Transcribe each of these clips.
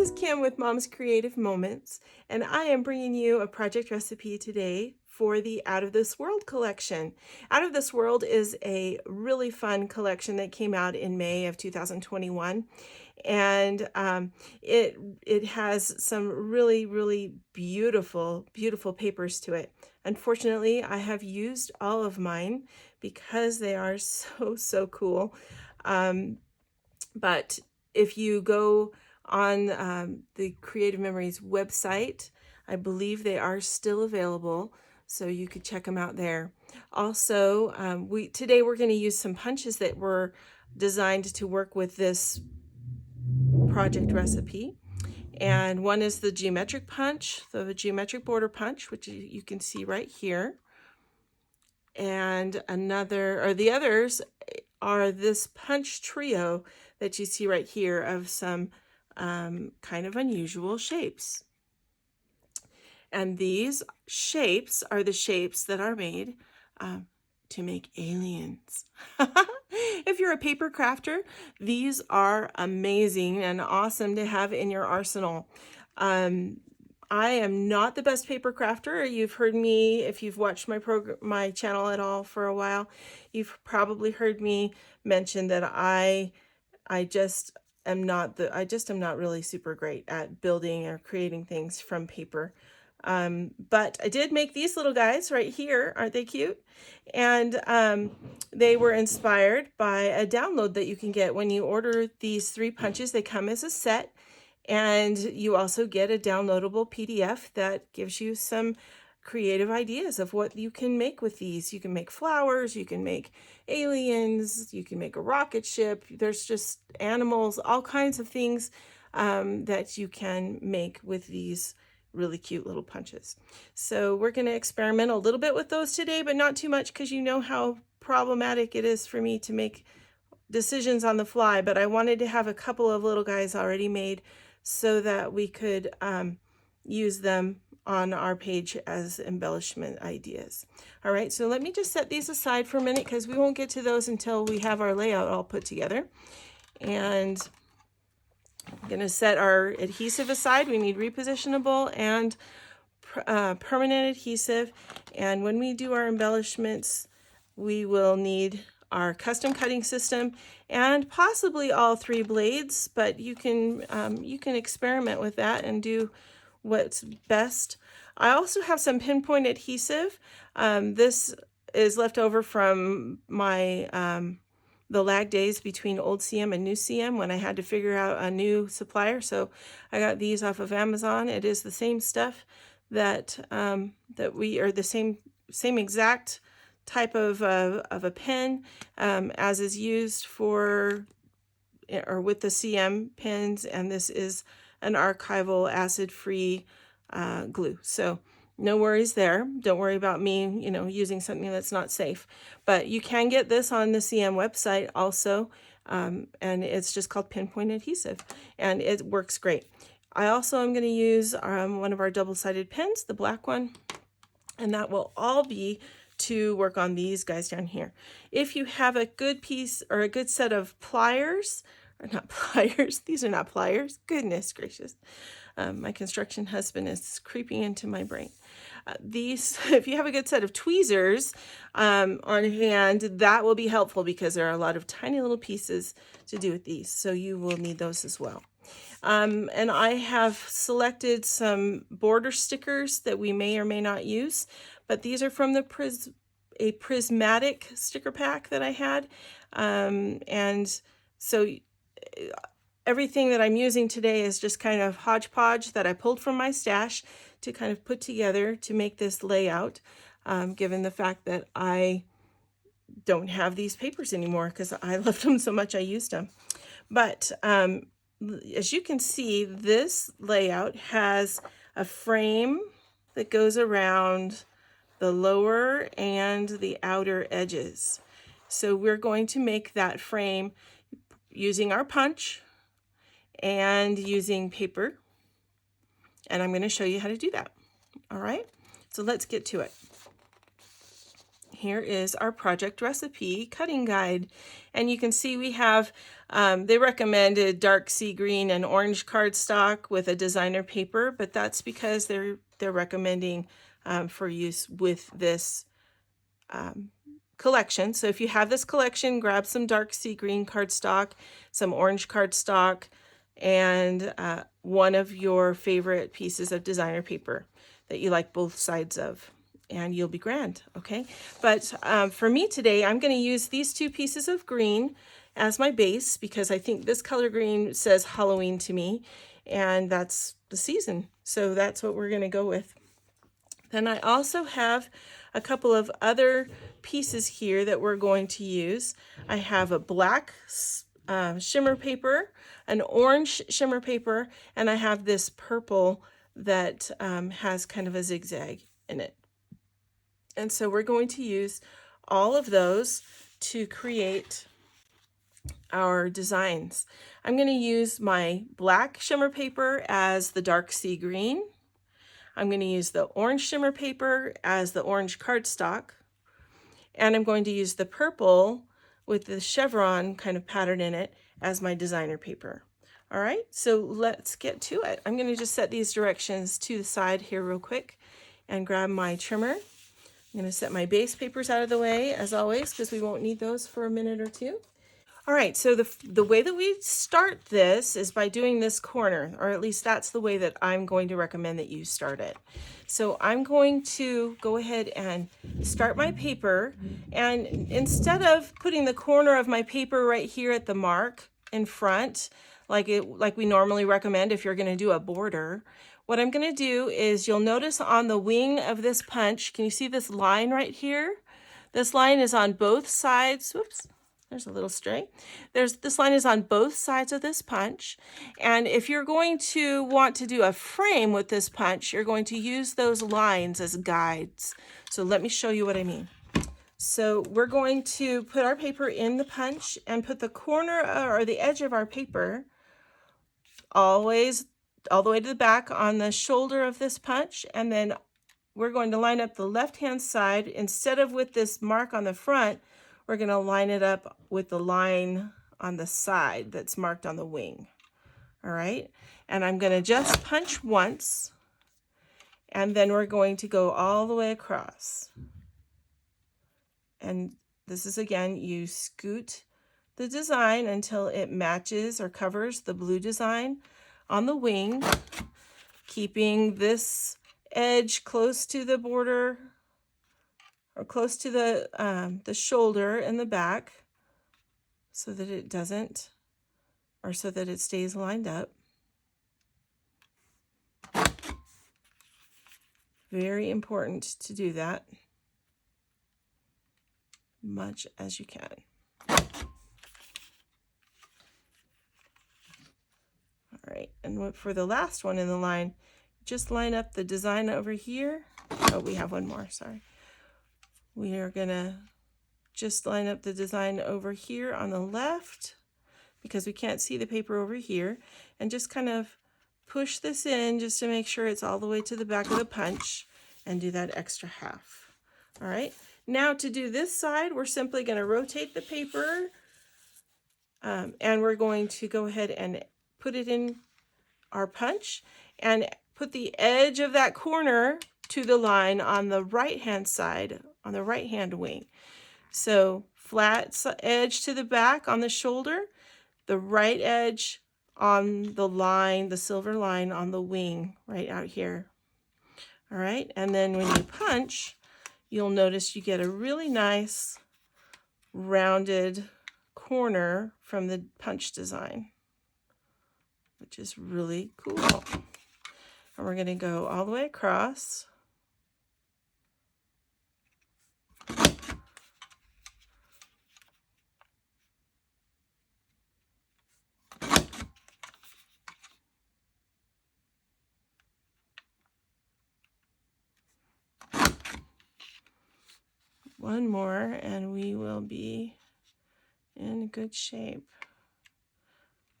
is Kim with Mom's Creative Moments, and I am bringing you a project recipe today for the Out of This World collection. Out of This World is a really fun collection that came out in May of 2021, and it has some really beautiful papers to it. Unfortunately, I have used all of mine because they are so cool. But if you go on the Creative Memories website, I believe they are still available, so you could check them out there. Also, today we're going to use some punches that were designed to work with this project recipe. And one is the geometric punch, the geometric border punch, which you can see right here. And the others are this punch trio that you see right here of some kind of unusual shapes. And these shapes are the shapes that are made to make aliens. If you're a paper crafter, these are amazing and awesome to have in your arsenal. I am not the best paper crafter. You've heard me, if you've watched my channel at all for a while, you've probably heard me mention that I just am not really super great at building or creating things from paper. But I did make these little guys right here. Aren't they cute? And they were inspired by a download that you can get when you order these 3 punches. They come as a set, and you also get a downloadable PDF that gives you some creative ideas of what you can make with these. You can make flowers, you can make aliens, you can make a rocket ship. There's just animals, all kinds of things that you can make with these really cute little punches. So we're going to experiment a little bit with those today, but not too much, because you know how problematic it is for me to make decisions on the fly. But I wanted to have a couple of little guys already made so that we could use them on our page as embellishment ideas. All right, so let me just set these aside for a minute, because we won't get to those until we have our layout all put together. And I'm going to set our adhesive aside. We need repositionable and permanent adhesive. And when we do our embellishments, we will need our custom cutting system and possibly all 3 blades, but you can experiment with that and do what's best. I also have some pinpoint adhesive. This is left over from my the lag days between old CM and new CM when I had to figure out a new supplier. So I got these off of Amazon. It is the same stuff that we are the same exact type of a pen as is used for or with the CM pens, and this is an archival acid-free glue. So no worries there. Don't worry about me, using something that's not safe. But you can get this on the CM website also, and it's just called pinpoint adhesive, and it works great. I also am going to use one of our double-sided pens, the black one, and that will all be to work on these guys down here. If you have a good piece or a good set of pliers, or not pliers, these are not pliers, goodness gracious. My construction husband is creeping into my brain. If you have a good set of tweezers on hand, that will be helpful, because there are a lot of tiny little pieces to do with these. So you will need those as well. And I have selected some border stickers that we may or may not use, but these are from a prismatic sticker pack that I had. And so everything that I'm using today is just kind of hodgepodge that I pulled from my stash to kind of put together to make this layout, given the fact that I don't have these papers anymore because I loved them so much I used them. But as you can see, this layout has a frame that goes around the lower and the outer edges. So we're going to make that frame using our punch and using paper, and I'm going to show you how to do that. All right, so let's get to it. here is our project recipe cutting guide. And you can see we have, they recommended dark sea green and orange cardstock with a designer paper, but that's because they're recommending for use with this collection. So if you have this collection, grab some dark sea green cardstock, some orange cardstock, and one of your favorite pieces of designer paper that you like both sides of, and you'll be grand, okay? But for me today, I'm going to use these two pieces of green as my base because I think this color green says Halloween to me, and that's the season. So that's what we're going to go with. Then I also have a couple of other pieces here that we're going to use. I have a black shimmer paper, an orange shimmer paper, and I have this purple that has kind of a zigzag in it. And so we're going to use all of those to create our designs. I'm going to use my black shimmer paper as the dark sea green. I'm going to use the orange shimmer paper as the orange cardstock, and I'm going to use the purple with the chevron kind of pattern in it as my designer paper. All right, so let's get to it. I'm going to just set these directions to the side here real quick and grab my trimmer. I'm going to set my base papers out of the way as always because we won't need those for a minute or two. All right, so the way that we start this is by doing this corner, or at least that's the way that I'm going to recommend that you start it. So I'm going to go ahead and start my paper, and instead of putting the corner of my paper right here at the mark in front, like we normally recommend if you're going to do a border, what I'm going to do is you'll notice on the wing of this punch, can you see this line right here? This line is on both sides. Whoops. There's a little stray. This line is on both sides of this punch. And if you're going to want to do a frame with this punch, you're going to use those lines as guides. So let me show you what I mean. So we're going to put our paper in the punch and put the corner or the edge of our paper always all the way to the back on the shoulder of this punch. And then we're going to line up the left-hand side. Instead of with this mark on the front, we're going to line it up with the line on the side that's marked on the wing. All right, and I'm going to just punch once, and then we're going to go all the way across. And this is, again, you scoot the design until it matches or covers the blue design on the wing, keeping this edge close to the border or close to the shoulder and the back so that it doesn't, or so that it stays lined up. Very important to do that much as you can. All right, and for the last one in the line, just line up the design over here. Oh, we have one more, sorry. We are gonna just line up the design over here on the left because we can't see the paper over here, and just kind of push this in just to make sure it's all the way to the back of the punch and do that extra half. All right, now to do this side, we're simply going to rotate the paper and we're going to go ahead and put it in our punch and put the edge of that corner to the line on the right-hand side, on the right-hand wing. So flat edge to the back on the shoulder, the right edge on the line, the silver line on the wing right out here. All right, and then when you punch, you'll notice you get a really nice rounded corner from the punch design, which is really cool. And we're going to go all the way across. One more and we will be in good shape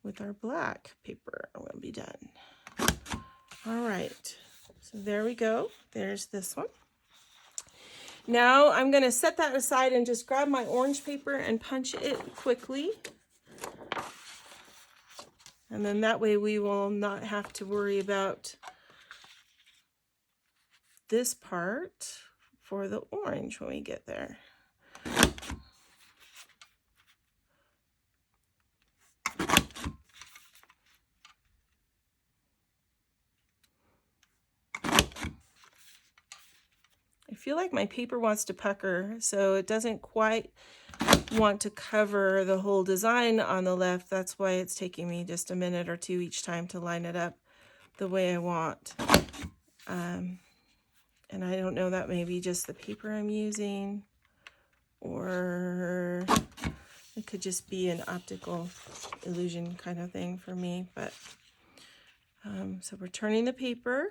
with our black paper. We'll be done. All right, so there we go. There's this one. Now I'm going to set that aside and just grab my orange paper and punch it quickly. And then that way we will not have to worry about this part for the orange when we get there. I feel like my paper wants to pucker, so it doesn't quite want to cover the whole design on the left. That's why it's taking me just a minute or two each time to line it up the way I want. And I don't know, that may be just the paper I'm using, or it could just be an optical illusion kind of thing for me. But so we're turning the paper,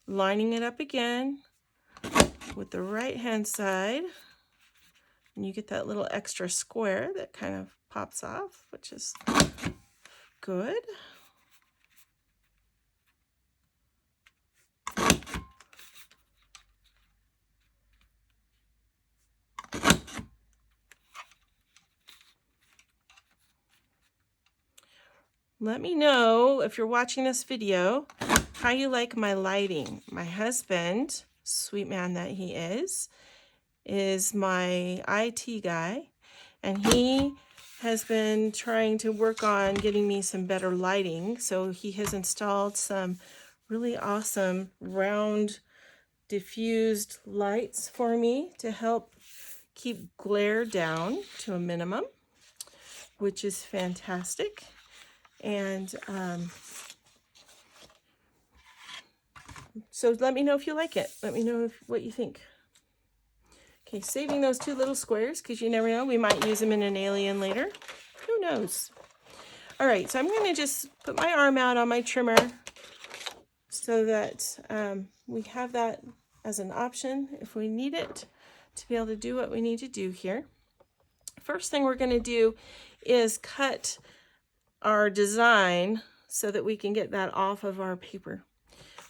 lining it up again with the right hand side, and you get that little extra square that kind of pops off, which is good. Let me know, if you're watching this video, how you like my lighting. My husband, sweet man that he is my IT guy, and he has been trying to work on getting me some better lighting. So he has installed some really awesome round diffused lights for me to help keep glare down to a minimum, which is fantastic. And so let me know if you like it. Let me know what you think. Okay, saving those two little squares, because you never know, we might use them in an alien later. Who knows? All right, so I'm going to just put my arm out on my trimmer so that we have that as an option if we need it to be able to do what we need to do here. First thing we're going to do is cut our design so that we can get that off of our paper.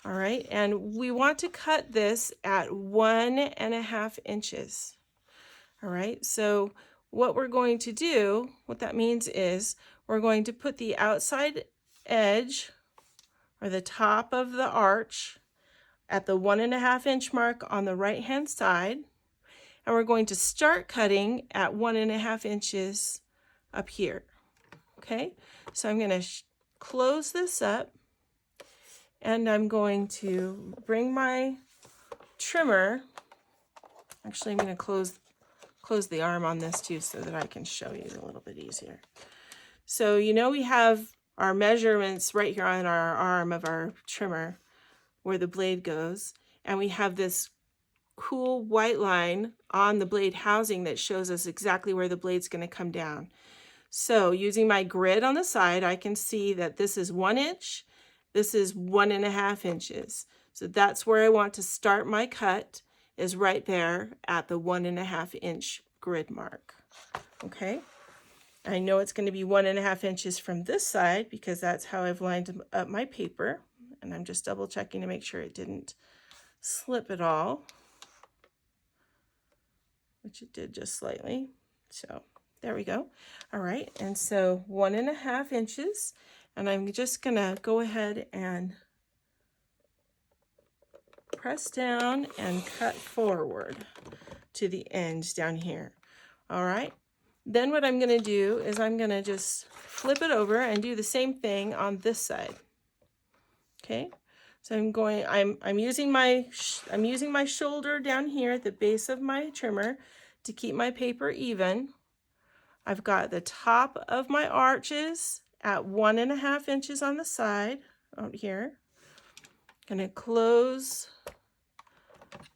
All right, and we want to cut this at 1.5 inches. All right, so what we're going to do, what that means is we're going to put the outside edge or the top of the arch at the 1.5 inch mark on the right hand side, and we're going to start cutting at 1.5 inches up here. Okay, so I'm going to close this up, and I'm going to bring my trimmer. Actually, I'm going to close the arm on this too so that I can show you a little bit easier. So you know we have our measurements right here on our arm of our trimmer where the blade goes, and we have this cool white line on the blade housing that shows us exactly where the blade's going to come down. So using my grid on the side, I can see that this is 1 inch, this is 1.5 inches. So that's where I want to start my cut, is right there at the 1.5 inch grid mark. Okay, I know it's going to be 1.5 inches from this side because that's how I've lined up my paper, and I'm just double checking to make sure it didn't slip at all, which it did just slightly. So there we go. All right, and so 1.5 inches, and I'm just gonna go ahead and press down and cut forward to the end down here. All right, then what I'm gonna do is I'm gonna just flip it over and do the same thing on this side. Okay, so I'm using my shoulder down here at the base of my trimmer to keep my paper even. I've got the top of my arches at 1.5 inches on the side out here. Gonna close.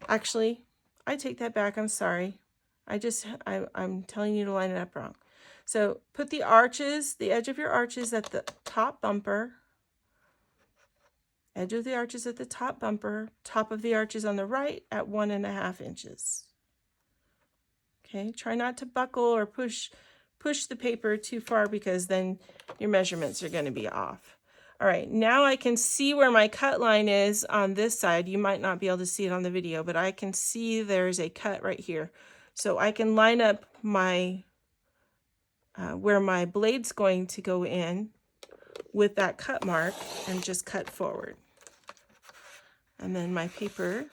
Actually, I take that back. I'm sorry. I'm telling you to line it up wrong. So put the arches, the edge of your arches at the top bumper. Edge of the arches at the top bumper. Top of the arches on the right at 1.5 inches. Okay. Try not to buckle or push the paper too far because then your measurements are going to be off. All right, now I can see where my cut line is on this side. You might not be able to see it on the video, but I can see there's a cut right here. So I can line up my where my blade's going to go in with that cut mark and just cut forward. And then my paper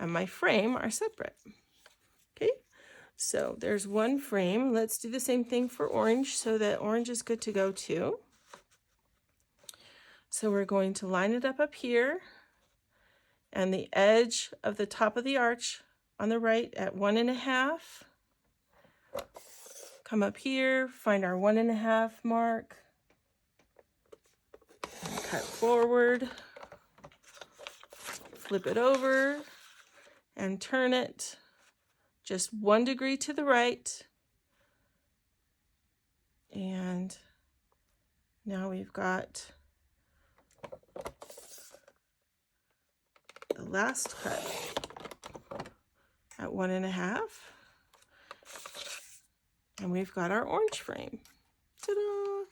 and my frame are separate. Okay, so there's one frame. Let's do the same thing for orange so that orange is good to go too. So we're going to line it up here and the edge of the top of the arch on the right at 1.5. Come up here, find our 1.5 mark, cut forward, flip it over and turn it just 1 degree to the right. And now we've got the last cut at 1.5. And we've got our orange frame. Ta-da!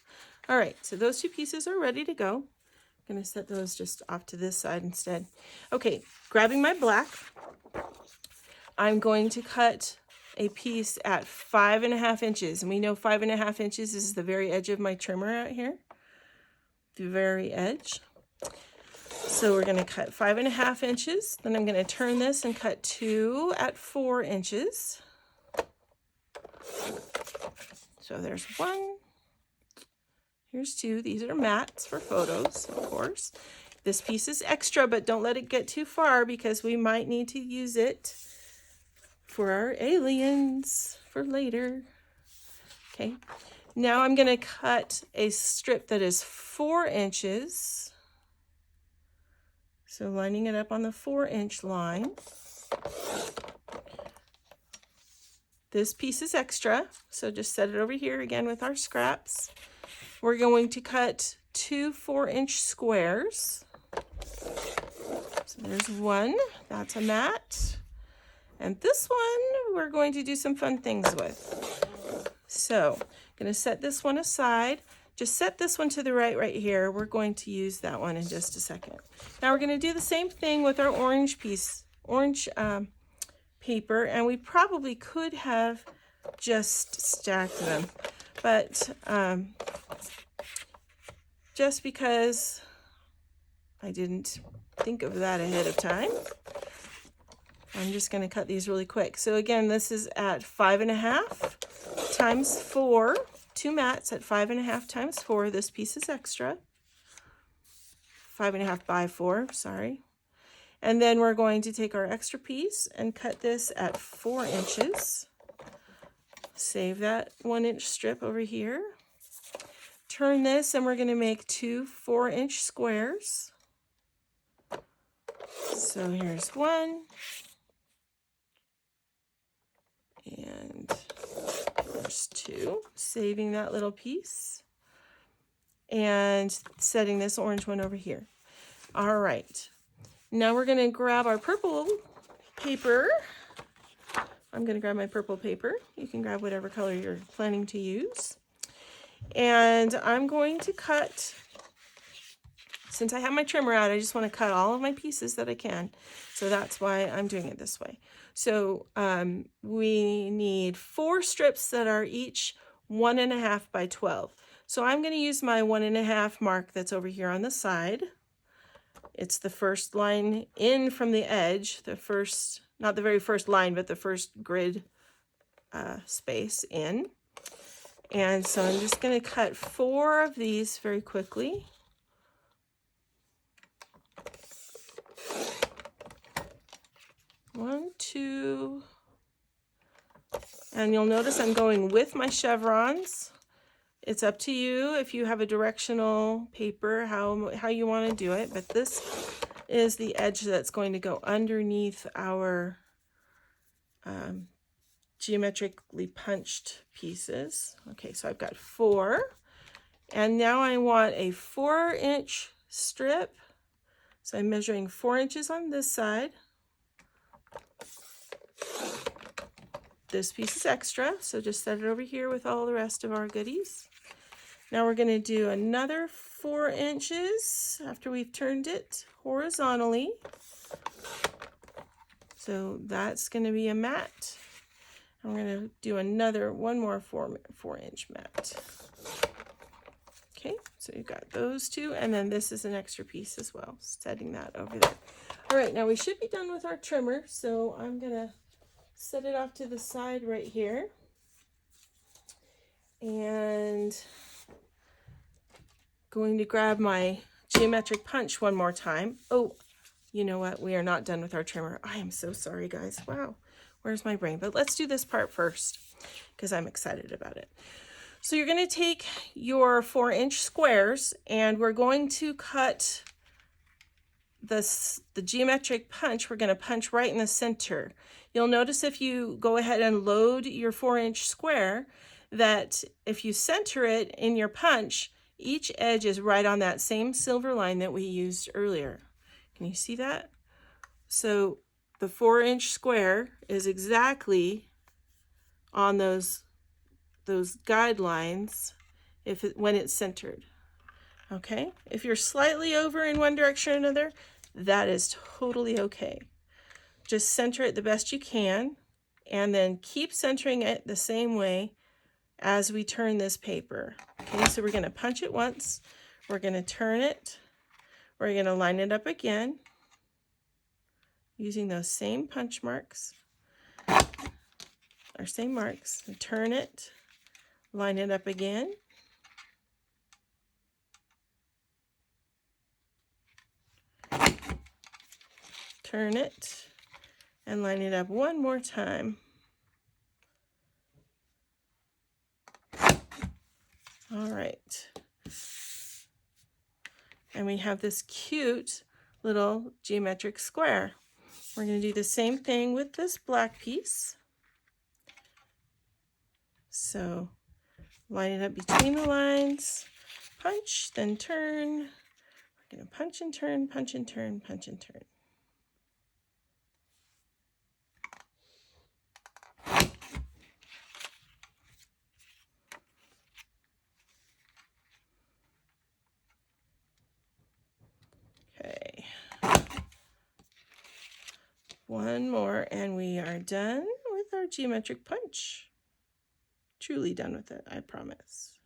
All right, so those two pieces are ready to go. I'm going to set those just off to this side instead. Okay, grabbing my black, I'm going to cut a piece at 5.5 inches. And we know 5.5 inches is the very edge of my trimmer out here. The very edge. So we're going to cut 5.5 inches. Then I'm going to turn this and cut 2 at 4 inches. So there's 1. Here's 2. These are mats for photos, of course. This piece is extra, but don't let it get too far because we might need to use it for our aliens for later. Okay. Now I'm going to cut a strip that is 4 inches. So lining it up on the 4-inch line. This piece is extra, so just set it over here again with our scraps. We're going to cut 2 4-inch squares. So there's 1, that's a mat. And this one we're going to do some fun things with. So I'm going to set this one aside. Just set this one to the right here. We're going to use that one in just a second. Now we're going to do the same thing with our orange piece, paper, and we probably could have just stacked them, but just because I didn't think of that ahead of time, I'm just going to cut these really quick. So again, this is at 5.5 times 4, 2 mats at 5.5 times 4. This piece is extra. 5.5 by 4, sorry. And then we're going to take our extra piece and cut this at 4 inches. Save that 1-inch strip over here. Turn this and we're going to make 2 4-inch squares. So here's 1. And there's 2. Saving that little piece. And setting this orange one over here. All right. Now we're going to grab our purple paper. I'm going to grab my purple paper. You can grab whatever color you're planning to use. And I'm going to cut, since I have my trimmer out, I just want to cut all of my pieces that I can. So that's why I'm doing it this way. So we need 4 strips that are each 1.5 by 12. So I'm going to use my 1.5 mark that's over here on the side. It's the first line in from the edge, the first, not the very first line, but the first grid space in. And so I'm just going to cut 4 of these very quickly. One, 2, and you'll notice I'm going with my chevrons. It's up to you if you have a directional paper, how you want to do it, but this is the edge that's going to go underneath our geometrically punched pieces. Okay, so I've got 4, and now I want a 4-inch strip. So I'm measuring 4 inches on this side. This piece is extra, so just set it over here with all the rest of our goodies. Now we're going to do another 4 inches after we've turned it horizontally. So that's going to be a mat. I'm going to do one more 4-inch mat. Okay, so you've got those two, and then this is an extra piece as well, setting that over there. All right, now we should be done with our trimmer, so I'm going to set it off to the side right here. And going to grab my geometric punch one more time. Oh, you know what? We are not done with our trimmer. I am so sorry, guys. Wow, where's my brain? But let's do this part first because I'm excited about it. So you're going to take your 4-inch squares and we're going to cut the geometric punch. We're going to punch right in the center. You'll notice if you go ahead and load your 4-inch square that if you center it in your punch, each edge is right on that same silver line that we used earlier. Can you see that? So the 4-inch square is exactly on those guidelines when it's centered. Okay, if you're slightly over in one direction or another, that is totally okay. Just center it the best you can and then keep centering it the same way as we turn this paper. Okay, so we're going to punch it once, we're going to turn it, we're going to line it up again using those same punch marks, or same marks, and turn it, line it up again, turn it, and line it up one more time. All right. And we have this cute little geometric square. We're going to do the same thing with this black piece. So line it up between the lines, punch, then turn. We're going to punch and turn, punch and turn, punch and turn. Okay. One more and we are done with our geometric punch. Truly done with it, I promise.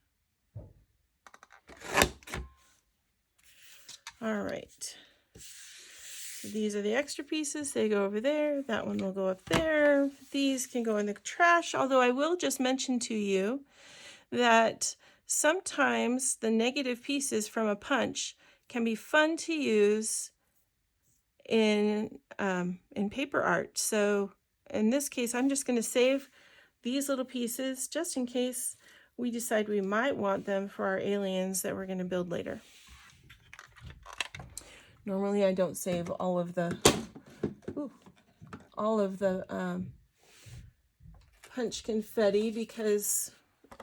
All right. So these are the extra pieces. They go over there. That one will go up there. These can go in the trash, although I will just mention to you that sometimes the negative pieces from a punch can be fun to use in paper art. So in this case, I'm just going to save these little pieces just in case we decide we might want them for our aliens that we're going to build later. Normally I don't save all of the punch confetti because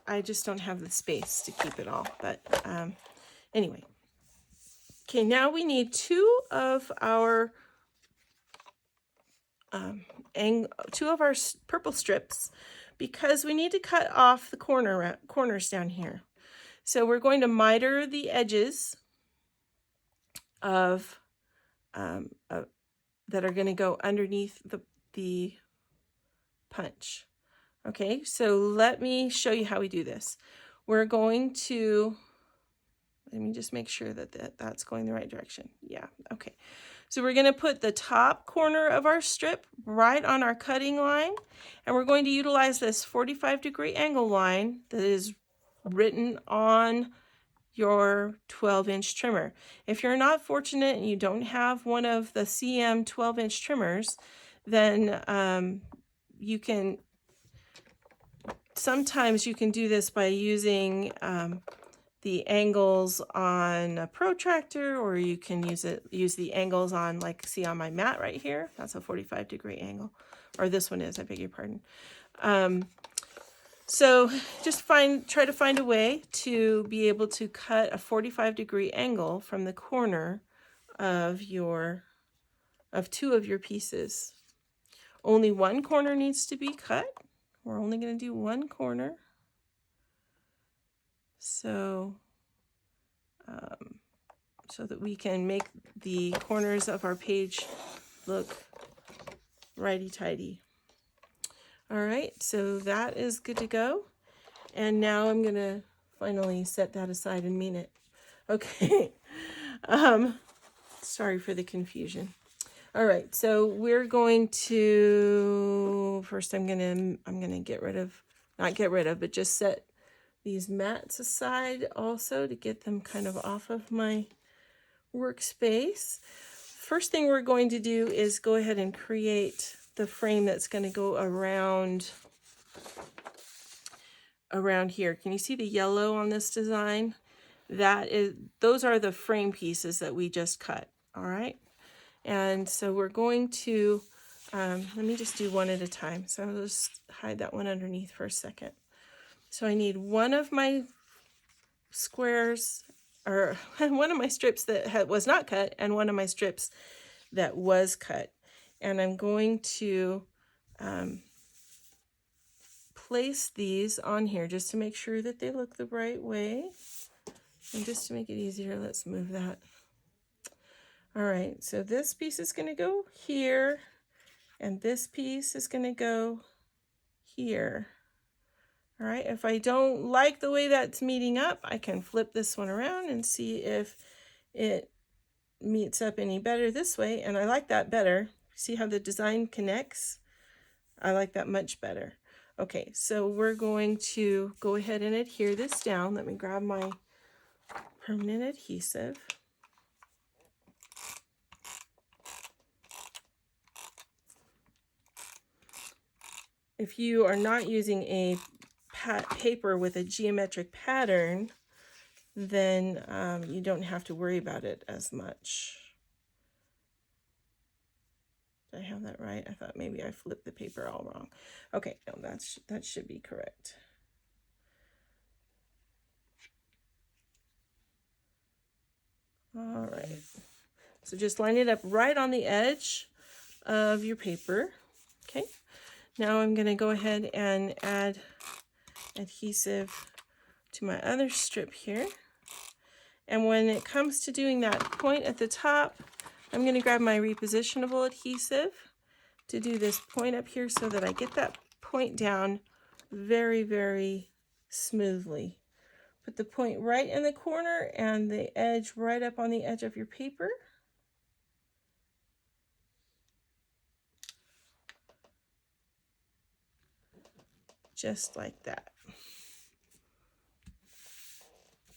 I just don't have the space to keep it all. But anyway. Okay, now we need two of our purple strips because we need to cut off the corners down here. So we're going to miter the edges of that are going to go underneath the punch. Okay, so let me show you how we do this. We're going to, let me just make sure that that's going the right direction. Yeah, okay. So we're going to put the top corner of our strip right on our cutting line, and we're going to utilize this 45-degree angle line that is written on your 12-inch trimmer. If you're not fortunate and you don't have one of the CM 12-inch trimmers, then sometimes you can do this by using the angles on a protractor, or you can use the angles on, like, see on my mat right here. That's a 45-degree angle, or this one is, I beg your pardon. So just try to find a way to be able to cut a 45-degree angle from the corner of two of your pieces. Only one corner needs to be cut. We're only going to do one corner. so so that we can make the corners of our page look righty-tighty. All right, so that is good to go. And now I'm gonna finally set that aside and mean it. Okay, sorry for the confusion. All right, so we're going to, first I'm gonna get rid of, not get rid of, but just set these mats aside also to get them kind of off of my workspace. First thing we're going to do is go ahead and create the frame that's going to go around here. Can you see the yellow on this design? Those are the frame pieces that we just cut. All right, and so we're going to let me just do one at a time. So I'll just hide that one underneath for a second. So I need one of my squares, or one of my strips that was not cut, and one of my strips that was cut. And I'm going to place these on here just to make sure that they look the right way. And just to make it easier, let's move that. All right, so this piece is going to go here, and this piece is going to go here. All right, if I don't like the way that's meeting up, I can flip this one around and see if it meets up any better this way. And I like that better. See how the design connects? I like that much better. Okay, so we're going to go ahead and adhere this down. Let me grab my permanent adhesive. If you are not using a paper with a geometric pattern, then you don't have to worry about it as much. Did I have that right? I thought maybe I flipped the paper all wrong. Okay, no, that should be correct. All right, so just line it up right on the edge of your paper. Okay, now I'm going to go ahead and add adhesive to my other strip here. And when it comes to doing that point at the top, I'm going to grab my repositionable adhesive to do this point up here so that I get that point down very, very smoothly. Put the point right in the corner and the edge right up on the edge of your paper. Just like that.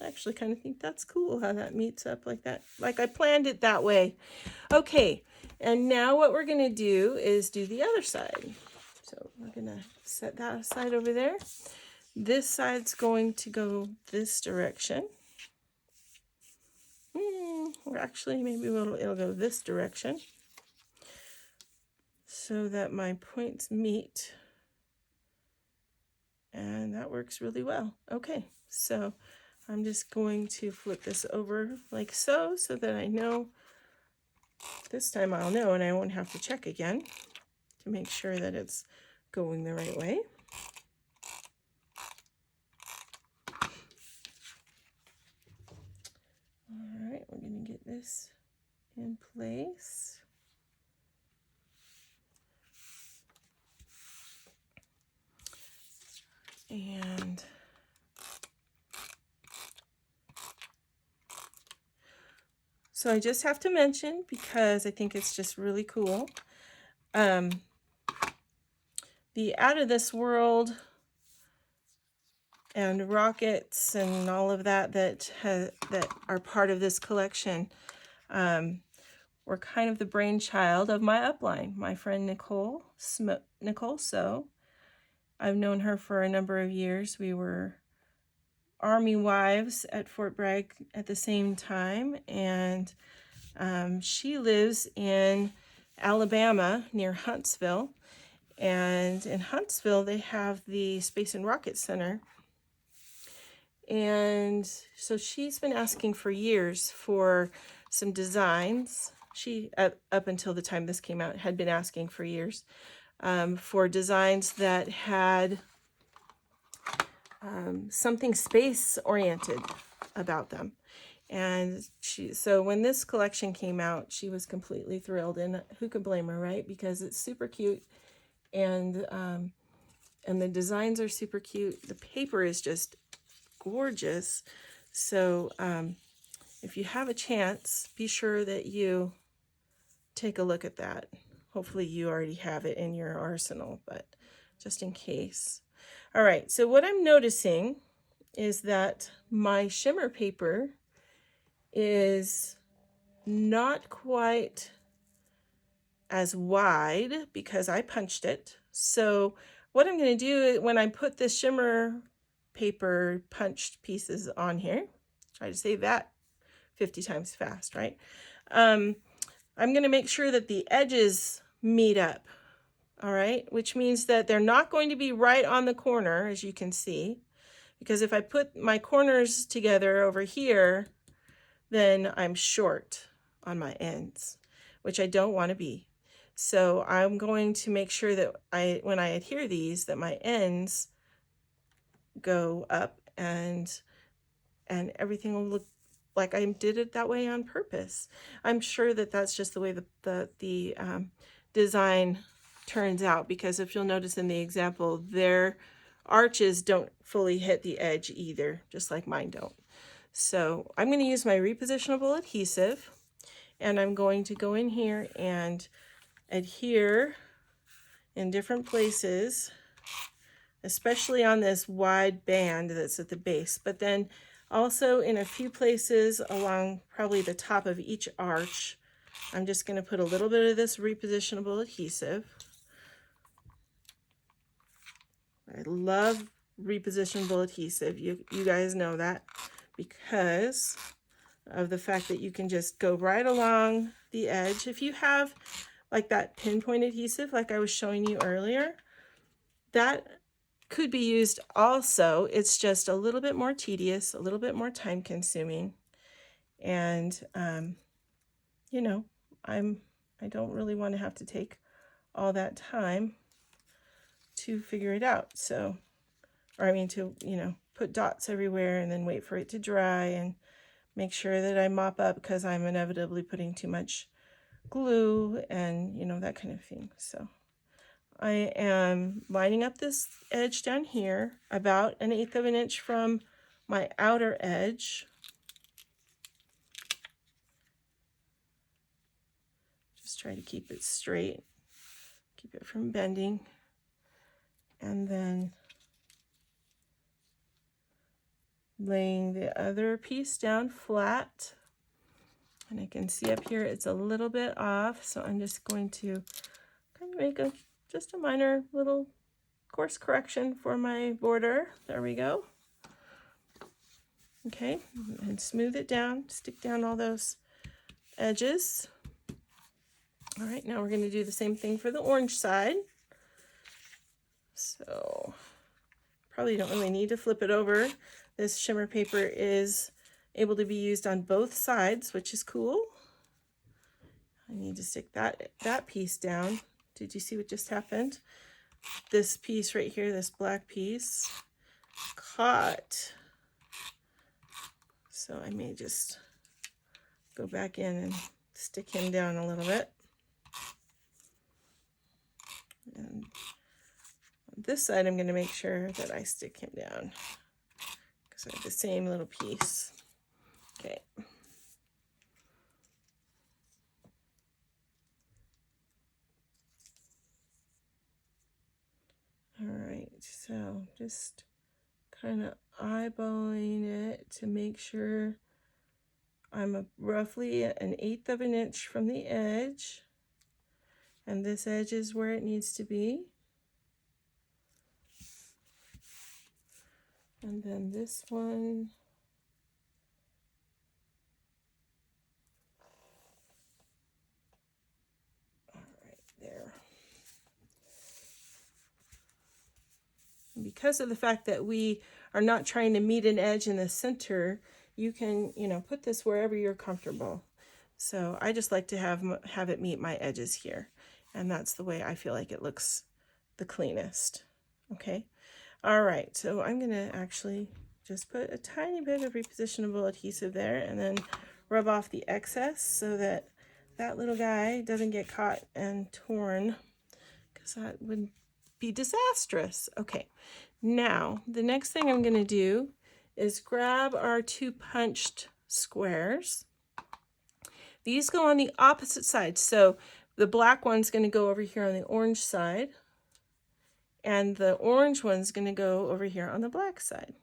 I actually kind of think that's cool how that meets up like that. Like I planned it that way. Okay, and now what we're going to do is do the other side. So we're going to set that aside over there. This side's going to go this direction. Or actually, maybe it'll go this direction so that my points meet. And that works really well. Okay, so I'm just going to flip this over like so that I know, this time I'll know and I won't have to check again to make sure that it's going the right way. All right, we're going to get this in place. And so I just have to mention, because I think it's just really cool, the Out of This World and rockets and all of that are part of this collection were kind of the brainchild of my upline, my friend Nicole So. I've known her for a number of years. We were Army wives at Fort Bragg at the same time, and she lives in Alabama near Huntsville. And in Huntsville, they have the Space and Rocket Center. And so she's been asking for years for some designs. She, up until the time this came out, had been asking for years for designs that had something space oriented about them. And so when this collection came out, she was completely thrilled, and who could blame her, right? Because it's super cute, and the designs are super cute. The paper is just gorgeous. So if you have a chance, be sure that you take a look at that. Hopefully you already have it in your arsenal, but just in case. All right, so what I'm noticing is that my shimmer paper is not quite as wide because I punched it. So what I'm going to do when I put the shimmer paper punched pieces on here, try to say that 50 times fast, right? I'm going to make sure that the edges meet up, all right? Which means that they're not going to be right on the corner, as you can see, because if I put my corners together over here, then I'm short on my ends, which I don't want to be. So I'm going to make sure that when I adhere these, that my ends go up, and everything will look like I did it that way on purpose. I'm sure that that's just the way the design turns out, because if you'll notice in the example, their arches don't fully hit the edge either, just like mine don't. So I'm going to use my repositionable adhesive, and I'm going to go in here and adhere in different places, especially on this wide band that's at the base, but then also in a few places along probably the top of each arch. I'm just going to put a little bit of this repositionable adhesive. I love repositionable adhesive. You guys know that, because of the fact that you can just go right along the edge. If you have like that pinpoint adhesive like I was showing you earlier, that could be used also. It's just a little bit more tedious, a little bit more time consuming, and you know, I don't really want to have to take all that time to figure it out. So, or I mean to, put dots everywhere and then wait for it to dry and make sure that I mop up because I'm inevitably putting too much glue and, that kind of thing. So I am lining up this edge down here about 1/8 of an inch from my outer edge. Just try to keep it straight, keep it from bending. And then laying the other piece down flat. And I can see up here it's a little bit off, so I'm just going to kind of make just a minor little course correction for my border. There we go. Okay, and smooth it down, stick down all those edges. All right, now we're going to do the same thing for the orange side. So probably don't really need to flip it over. This shimmer paper is able to be used on both sides, which is cool. I need to stick that piece down. Did you see what just happened? This piece right here, this black piece, caught. So I may just go back in and stick him down a little bit. And on this side, I'm going to make sure that I stick him down because I have the same little piece. Okay. All right, so just kind of eyeballing it to make sure I'm roughly 1/8 of an inch from the edge, and this edge is where it needs to be. And then this one, all right, there. And because of the fact that we are not trying to meet an edge in the center, you can, put this wherever you're comfortable. So I just like to have it meet my edges here. And that's the way I feel like it looks the cleanest. Okay. All right, so I'm going to actually just put a tiny bit of repositionable adhesive there and then rub off the excess so that that little guy doesn't get caught and torn, because that would be disastrous. Okay, now the next thing I'm going to do is grab our 2 punched squares. These go on the opposite side, so the black one's going to go over here on the orange side, and the orange one's going to go over here on the black side.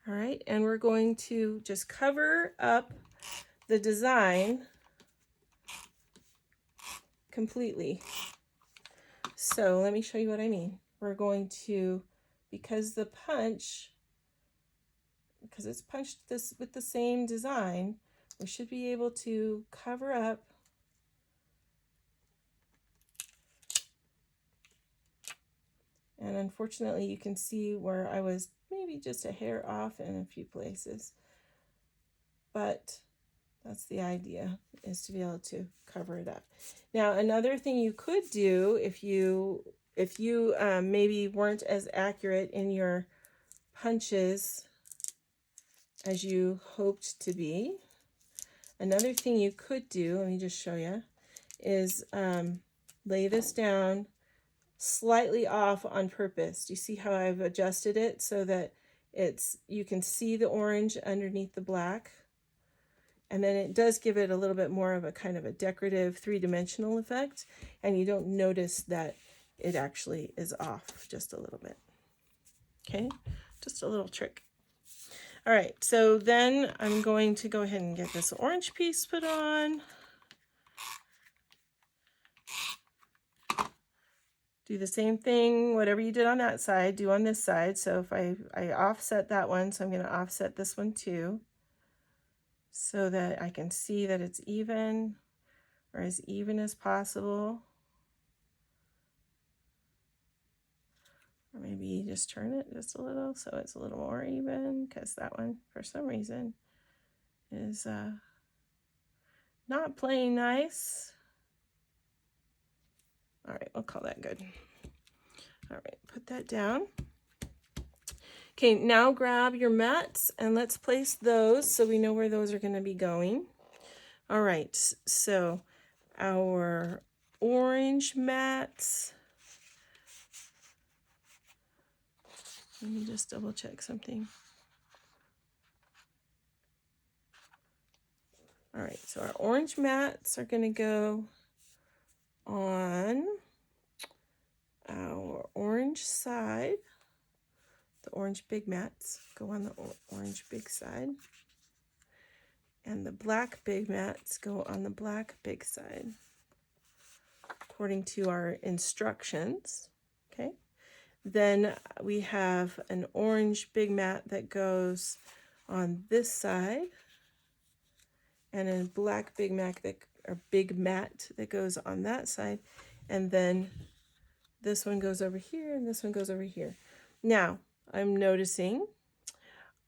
All right, and we're going to just cover up the design completely. So let me show you what I mean. We're going to, because it's punched this with the same design, we should be able to cover up and unfortunately you can see where I was maybe just a hair off in a few places, but that's the idea, is to be able to cover it up. Now another thing you could do if you maybe weren't as accurate in your punches as you hoped to be, another thing you could do, let me just show you, is lay this down slightly off on purpose. Do you see how I've adjusted it so that you can see the orange underneath the black? And then it does give it a little bit more of a kind of a decorative 3-dimensional effect, and you don't notice that it actually is off just a little bit. Okay, just a little trick. All right, so then I'm going to go ahead and get this orange piece put on. Do the same thing, whatever you did on that side, do on this side. So if I offset that one, so I'm going to offset this one too, so that I can see that it's even, or as even as possible. Or maybe just turn it just a little so it's a little more even, because that one, for some reason, is not playing nice. All right, we'll call that good. All right, put that down. Okay, now grab your mats and let's place those so we know where those are going to be going. All right, so our orange mats. Let me just double check something. All right, so our orange mats are going to go on our orange side. The orange big mats go on the orange big side. And the black big mats go on the black big side, according to our instructions. Okay. Then we have an orange big mat that goes on this side, and a black big mat that goes on that side, and then this one goes over here and this one goes over here. Now I'm noticing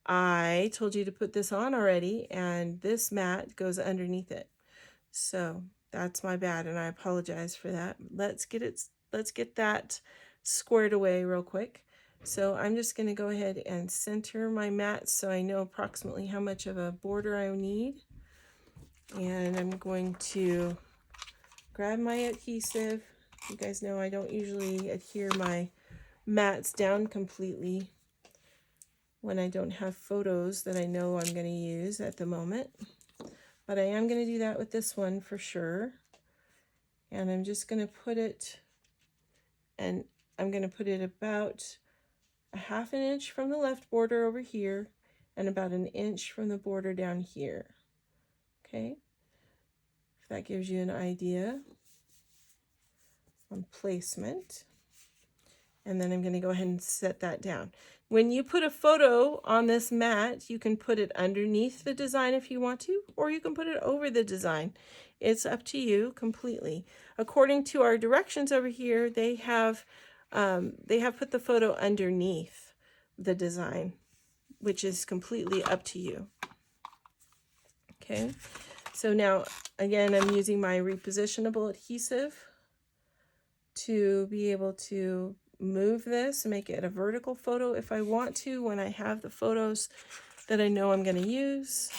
I told you to put this on already, and this mat goes underneath it, so that's my bad, and I apologize for that. Let's get that squared away real quick. So I'm just going to go ahead and center my mat so I know approximately how much of a border I need. And I'm going to grab my adhesive. You guys know I don't usually adhere my mats down completely when I don't have photos that I know I'm going to use at the moment. But I am going to do that with this one for sure. And I'm just going to put it, and I'm going to put it about a ½ inch from the left border over here and about 1 inch from the border down here. Okay, if that gives you an idea on placement. And then I'm going to go ahead and set that down. When you put a photo on this mat, you can put it underneath the design if you want to, or you can put it over the design. It's up to you completely. According to our directions over here, they have put the photo underneath the design, which is completely up to you. Okay, so now again, I'm using my repositionable adhesive to be able to move this and make it a vertical photo if I want to when I have the photos that I know I'm going to use.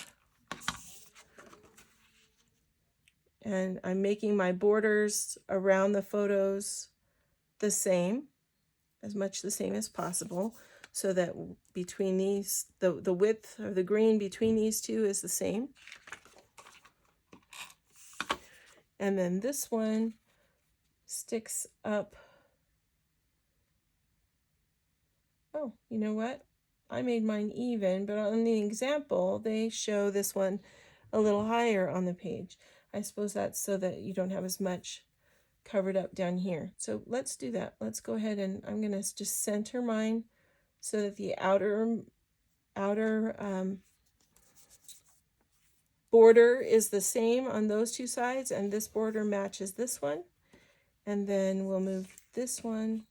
And I'm making my borders around the photos the same, as much the same as possible, so that between these, the width of the green between these two is the same. And then this one sticks up. Oh, you know what? I made mine even, but on the example, they show this one a little higher on the page. I suppose that's so that you don't have as much covered up down here. So let's do that. Let's go ahead and I'm going to just center mine so that the outer border is the same on those two sides, and this border matches this one. And then we'll move this one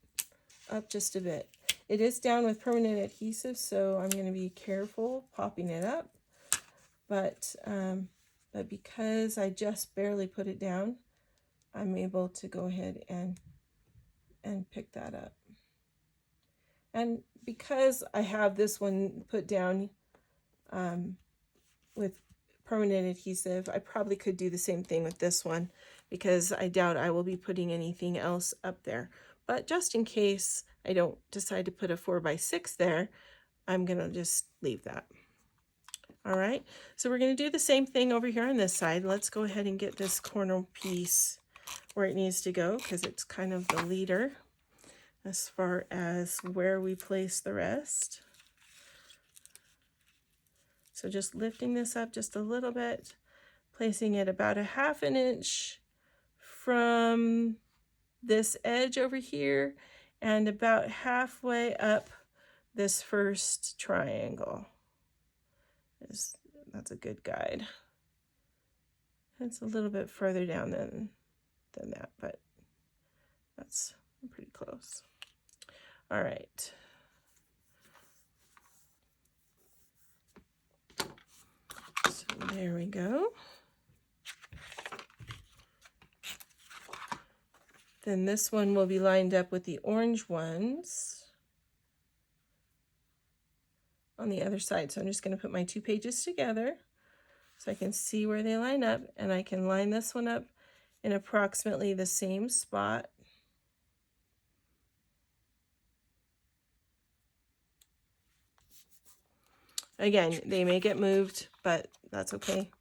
up just a bit. It is down with permanent adhesive, so I'm going to be careful popping it up. But because I just barely put it down, I'm able to go ahead and pick that up. And because I have this one put down with permanent adhesive, I probably could do the same thing with this one, because I doubt I will be putting anything else up there. But just in case I don't decide to put a 4x6 there, I'm going to just leave that. All right, so we're going to do the same thing over here on this side. Let's go ahead and get this corner piece where it needs to go, because it's kind of the leader as far as where we place the rest. So just lifting this up just a little bit, placing it about a 1/2 inch from this edge over here and about halfway up this first triangle. That's a good guide. It's a little bit further down than that, but that's pretty close. All right. So there we go. Then this one will be lined up with the orange ones on the other side. So I'm just going to put my 2 pages together so I can see where they line up, and I can line this one up in approximately the same spot. Again, they may get moved, but that's okay.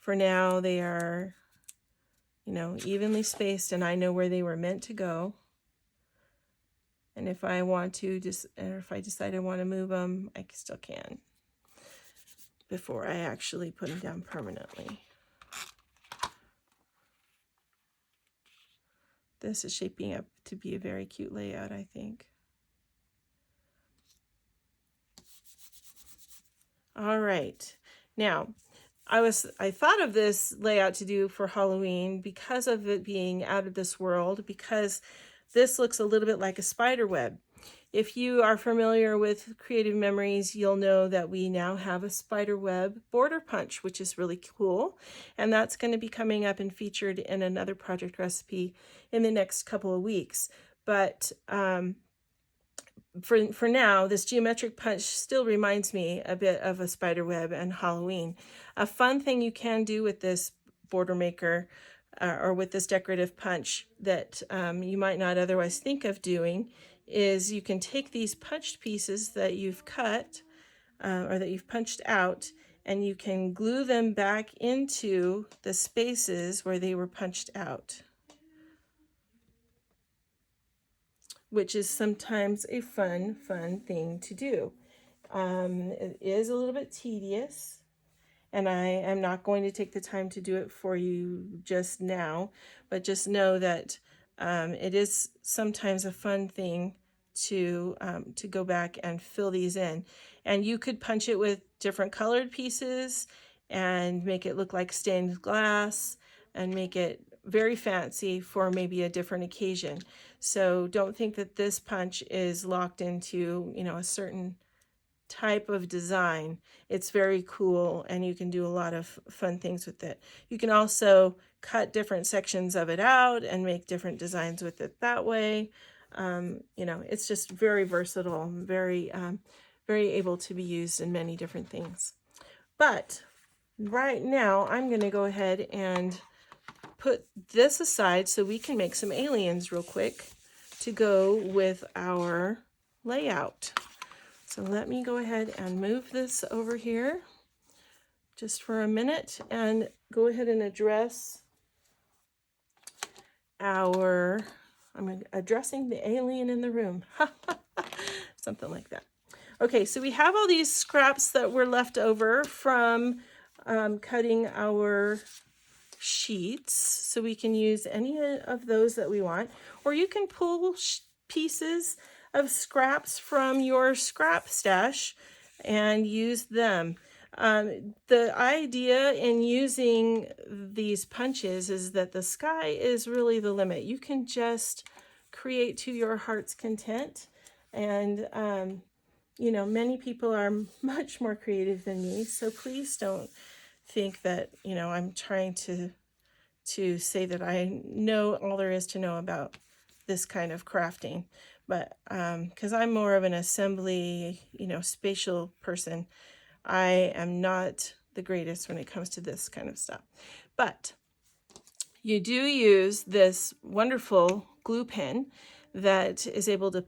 For now, they are, evenly spaced, and I know where they were meant to go. And if I want to, or if I decide I want to move them, I still can before I actually put them down permanently. This is shaping up to be a very cute layout, I think. All right, now I thought of this layout to do for Halloween because of it being out of this world, because this looks a little bit like a spider web. If you are familiar with Creative Memories, you'll know that we now have a spider web border punch, which is really cool. And that's going to be coming up and featured in another project recipe in the next couple of weeks. But for now, this geometric punch still reminds me a bit of a spider web and Halloween. A fun thing you can do with this border maker or with this decorative punch that you might not otherwise think of doing is you can take these punched pieces that you've cut or that you've punched out, and you can glue them back into the spaces where they were punched out, which is sometimes a fun thing to do. It is a little bit tedious, and I am not going to take the time to do it for you just now, but just know that it is sometimes a fun thing to go back and fill these in. And you could punch it with different colored pieces and make it look like stained glass and make it very fancy for maybe a different occasion. So don't think that this punch is locked into, a certain type of design. It's very cool, and you can do a lot of fun things with it. You can also cut different sections of it out and make different designs with it that way. You know, it's just very versatile, very, very able to be used in many different things. But right now, I'm going to go ahead and put this aside so we can make some aliens real quick to go with our layout. So let me go ahead and move this over here just for a minute and go ahead and address I'm addressing the alien in the room. Something like that. Okay, so we have all these scraps that were left over from cutting our sheets, so we can use any of those that we want, or you can pull pieces of scraps from your scrap stash and use them. The idea in using these punches is that the sky is really the limit. You can just create to your heart's content, and you know, many people are much more creative than me, so please don't think that, you know, I'm trying to say that I know all there is to know about this kind of crafting, but because I'm more of an assembly, you know, spatial person, I am not the greatest when it comes to this kind of stuff. But you do use this wonderful glue pen that is able to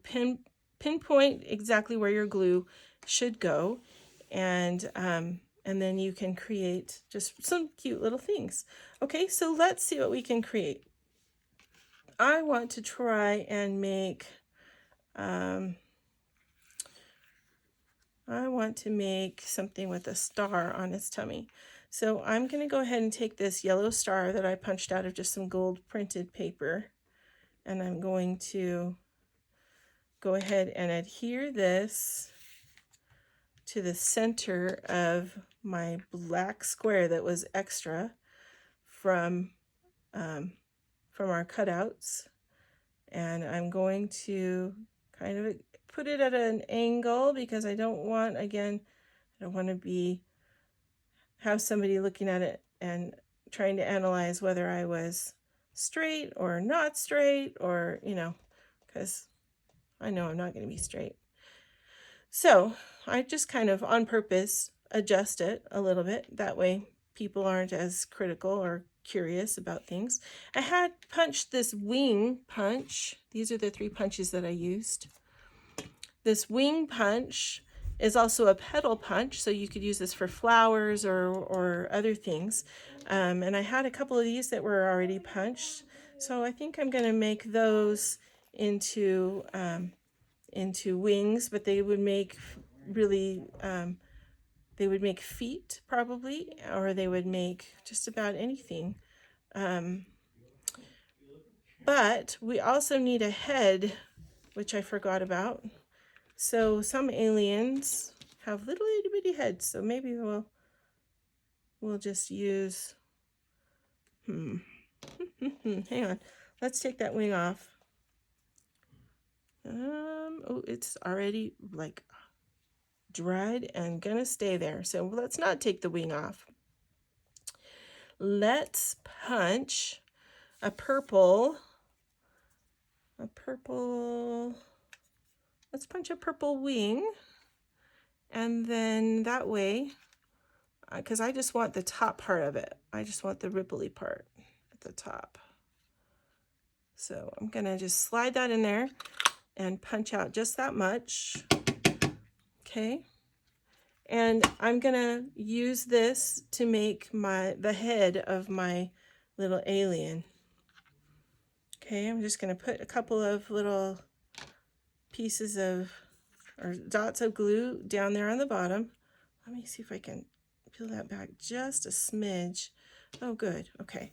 pinpoint exactly where your glue should go, and then you can create just some cute little things. Okay, so let's see what we can create. I want to try and make something with a star on its tummy. So I'm going to go ahead and take this yellow star that I punched out of just some gold printed paper, and I'm going to go ahead and adhere this to the center of my black square that was extra from our cutouts, and I'm going to kind of put it at an angle because I don't want to have somebody looking at it and trying to analyze whether I was straight or not straight, or, you know, because I know I'm not going to be straight. So I just kind of on purpose adjust it a little bit. That way people aren't as critical or curious about things. I had punched this wing punch. These are the 3 punches that I used. This wing punch is also a petal punch, so you could use this for flowers or other things. And I had a couple of these that were already punched, so I think I'm going to make those into wings, but they would make really they would make feet probably, or they would make just about anything. But we also need a head, which I forgot about. So some aliens have little itty bitty heads, so maybe we'll just use hang on, let's take that wing off. Oh, it's already like dried and gonna stay there, so let's not take the wing off. Let's punch a purple, let's punch a purple wing, and then that way, because I just want the top part of it, I just want the ripply part at the top. So I'm gonna just slide that in there and punch out just that much. Okay, and I'm gonna use this to make the head of my little alien. Okay, I'm just gonna put a couple of little pieces of, or dots of glue down there on the bottom. Let me see if I can peel that back just a smidge. Oh, good, okay.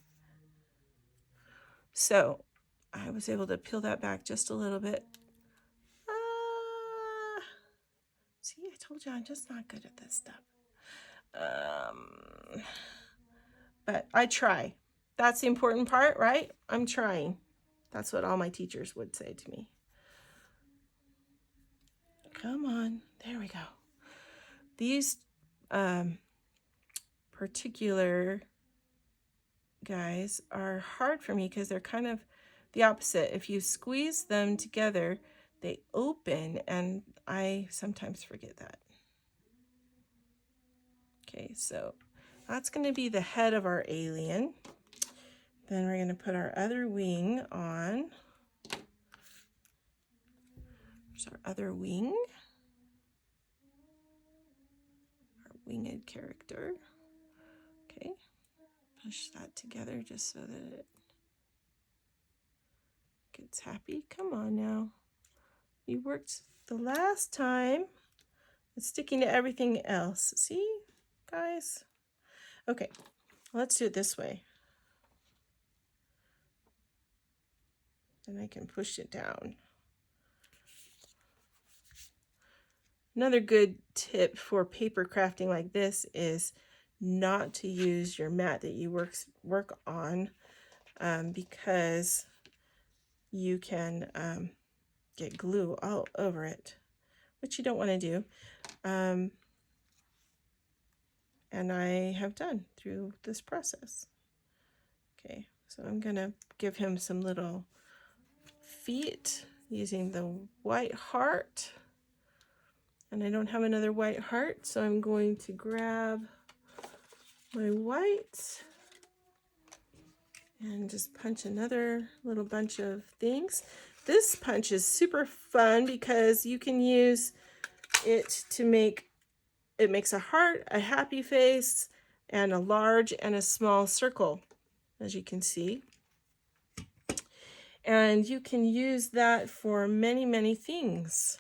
So I was able to peel that back just a little bit. See, I told you I'm just not good at this stuff. But I try. That's the important part, right? I'm trying. That's what all my teachers would say to me. Come on, there we go. These particular guys are hard for me because they're the opposite. If you squeeze them together, they open, and I sometimes forget that. Okay, so that's going to be the head of our alien. Then we're going to put our other wing on. There's our other wing, our winged character. Okay, push that together just so that it gets happy. Come on now. You worked the last time. It's sticking to everything else. See, guys? Okay, let's do it this way. Then I can push it down. Another good tip for paper crafting like this is not to use your mat that you work on because you can get glue all over it, which you don't want to do. And I have done through this process. Okay, so I'm gonna give him some little feet using the white heart. And I don't have another white heart, so I'm going to grab my white and just punch another little bunch of things. This punch is super fun because you can use it to make, it makes a heart, a happy face, and a large and a small circle, as you can see. And you can use that for many, many things.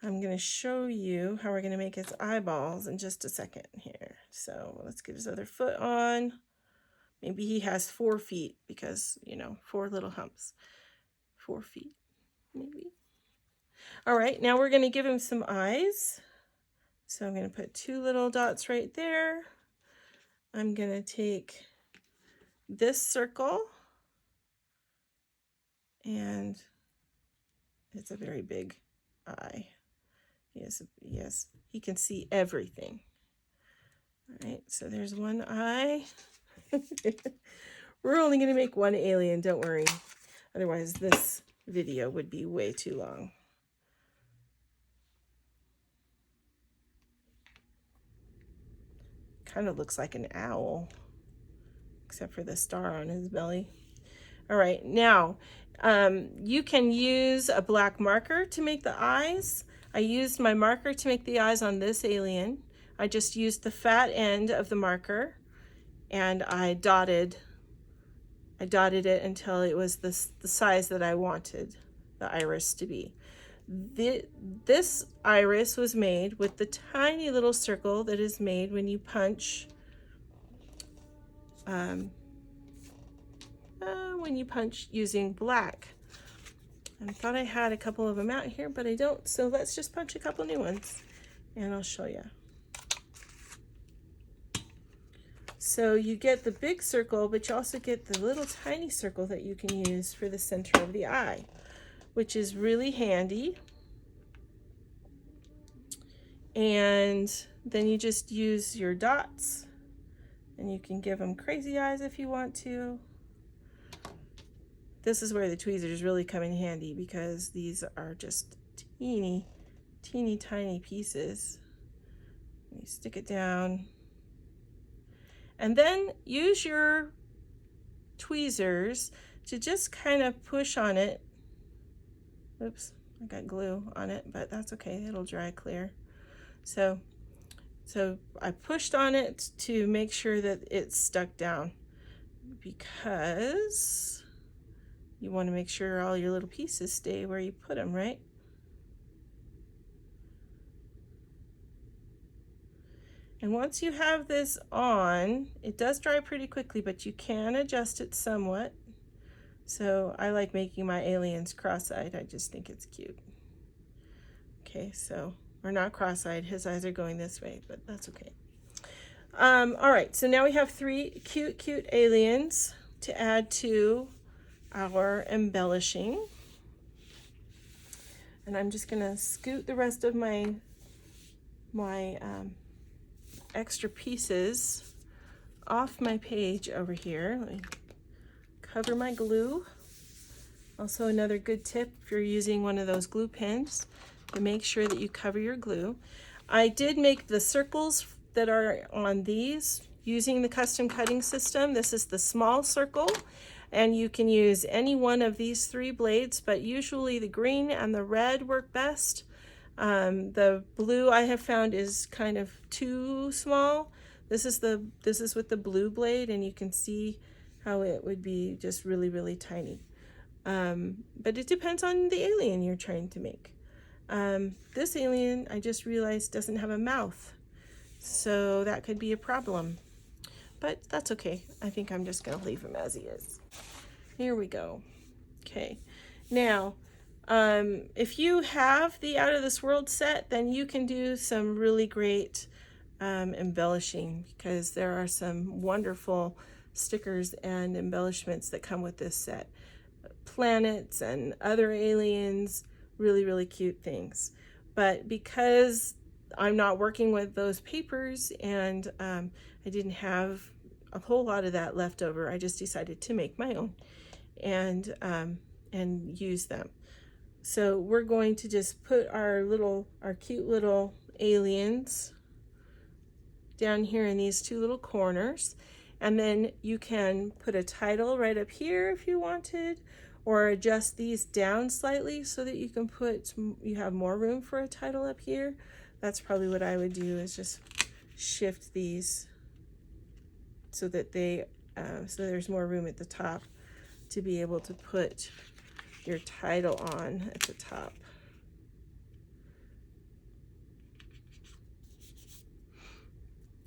I'm going to show you how we're going to make his eyeballs in just a second here. So let's get his other foot on. Maybe he has 4 feet because, you know, 4 little humps. 4 feet, maybe. All right, now we're going to give him some eyes. So I'm going to put 2 little dots right there. I'm going to take this circle, and it's a very big eye. Yes, he can see everything. All right, so there's one eye. We're only going to make one alien, don't worry. Otherwise, this video would be way too long. Kind of looks like an owl, except for the star on his belly. All right, now you can use a black marker to make the eyes. I used my marker to make the eyes on this alien. I just used the fat end of the marker, and I dotted it until it was the size that I wanted the iris to be. This iris was made with the tiny little circle that is made when you punch using black. I thought I had a couple of them out here, but I don't. So let's just punch a couple new ones and I'll show you. So you get the big circle, but you also get the little tiny circle that you can use for the center of the eye, which is really handy. And then you just use your dots, and you can give them crazy eyes if you want to. This is where the tweezers really come in handy because these are just teeny tiny pieces. You stick it down, and then use your tweezers to just kind of push on it. Oops, I got glue on it, but that's okay, it'll dry clear. So I pushed on it to make sure that it's stuck down, because you want to make sure all your little pieces stay where you put them, right? And once you have this on, it does dry pretty quickly, but you can adjust it somewhat. So I like making my aliens cross-eyed. I just think it's cute. Okay, so we're not cross-eyed. His eyes are going this way, but that's okay. All right, so now we have 3 cute aliens to add to our embellishing. And I'm just gonna scoot the rest of my extra pieces off my page over here. Let me cover my glue. Also, another good tip if you're using one of those glue pens, to make sure that you cover your glue. I did make the circles that are on these using the custom cutting system. This is the small circle, and you can use any one of these 3 blades, but usually the green and the red work best. The blue I have found is kind of too small. This is with the blue blade, and you can see how it would be just really, really tiny. But it depends on the alien you're trying to make. This alien, I just realized, doesn't have a mouth, so that could be a problem. But that's okay. I think I'm just going to leave him as he is. Here we go. Okay. Now, if you have the Out of This World set, then you can do some really great embellishing, because there are some wonderful stickers and embellishments that come with this set. Planets and other aliens, really, really cute things. But because I'm not working with those papers, and I didn't have a whole lot of that left over, I just decided to make my own and use them. So we're going to just put our cute little aliens down here in these 2 little corners, and then you can put a title right up here if you wanted, or adjust these down slightly so that you have more room for a title up here. That's probably what I would do, is just shift these so that so there's more room at the top to be able to put your title on at the top.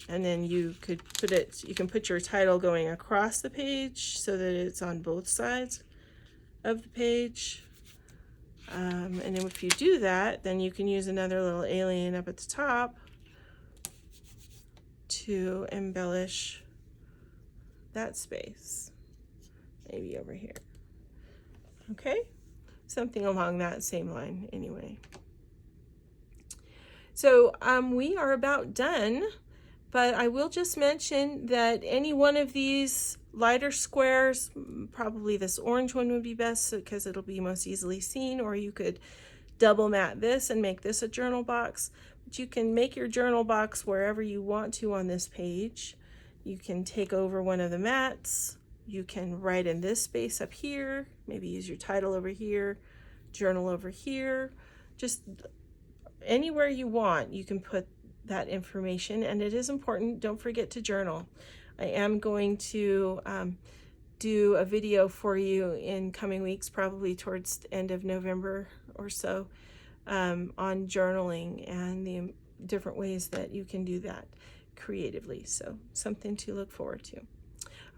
And then you can put your title going across the page so that it's on both sides of the page. And then if you do that, then you can use another little alien up at the top to embellish that space, maybe over here. Okay, something along that same line anyway. So we are about done, but I will just mention that any one of these lighter squares, probably this orange one would be best because it'll be most easily seen, or you could double mat this and make this a journal box. But you can make your journal box wherever you want to on this page. You can take over one of the mats. You can write in this space up here, maybe use your title over here, journal over here. Just anywhere you want, you can put that information, and it is important. Don't forget to journal. I am going to do a video for you in coming weeks, probably towards the end of November or so, on journaling and the different ways that you can do that creatively. So something to look forward to.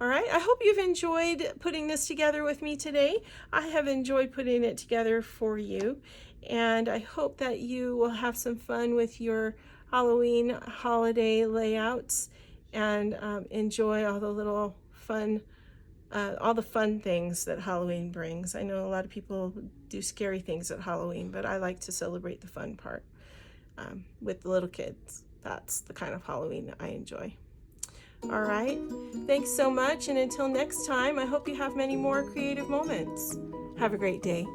All right, I hope you've enjoyed putting this together with me today. I have enjoyed putting it together for you, and I hope that you will have some fun with your Halloween holiday layouts and enjoy all the little fun, all the fun things that Halloween brings. I know a lot of people do scary things at Halloween, but I like to celebrate the fun part with the little kids. That's the kind of Halloween I enjoy. All right, thanks so much, and until next time, I hope you have many more creative moments. Have a great day.